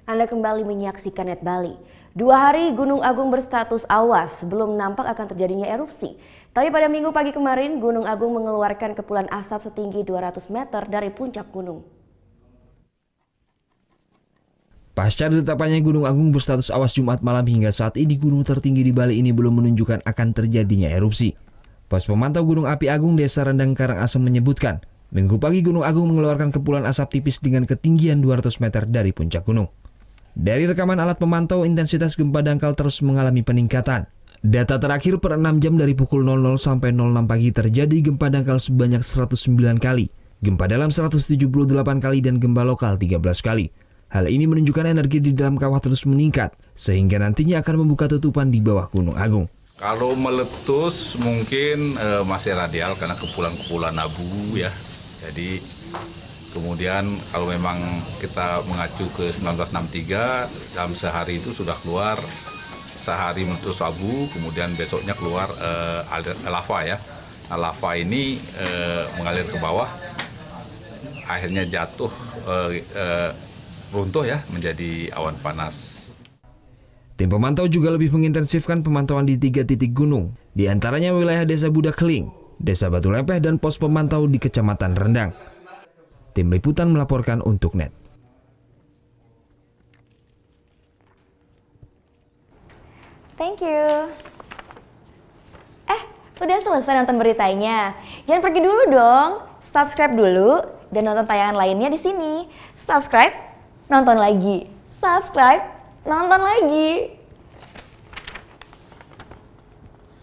Anda kembali menyaksikan Net Bali. 2 hari Gunung Agung berstatus awas sebelum nampak akan terjadinya erupsi. Tapi pada Minggu pagi kemarin, Gunung Agung mengeluarkan kepulan asap setinggi 200 meter dari puncak gunung. Pasca ditetapkannya Gunung Agung berstatus awas Jumat malam hingga saat ini gunung tertinggi di Bali ini belum menunjukkan akan terjadinya erupsi. Pos pemantau Gunung Api Agung Desa Rendang Karangasem menyebutkan, Minggu pagi Gunung Agung mengeluarkan kepulan asap tipis dengan ketinggian 200 meter dari puncak gunung. Dari rekaman alat pemantau, intensitas gempa dangkal terus mengalami peningkatan. Data terakhir per 6 jam dari pukul 00 sampai 06 pagi terjadi gempa dangkal sebanyak 109 kali, gempa dalam 178 kali dan gempa lokal 13 kali. Hal ini menunjukkan energi di dalam kawah terus meningkat, sehingga nantinya akan membuka tutupan di bawah Gunung Agung. Kalau meletus mungkin masih radial karena kepulan-kepulan abu ya. Jadi kemudian kalau memang kita mengacu ke 1963, dalam sehari itu sudah keluar, sehari meletus abu, kemudian besoknya keluar lava ya. Nah, lava ini mengalir ke bawah, akhirnya jatuh, runtuh ya menjadi awan panas. Tim pemantau juga lebih mengintensifkan pemantauan di 3 titik gunung, di antaranya wilayah Desa Budakling, Desa Batu Lempeh, dan pos pemantau di Kecamatan Rendang. Tim Liputan melaporkan untuk Net. Thank you. Udah selesai nonton beritanya? Jangan pergi dulu dong. Subscribe dulu dan nonton tayangan lainnya di sini. Subscribe, nonton lagi. Subscribe, nonton lagi.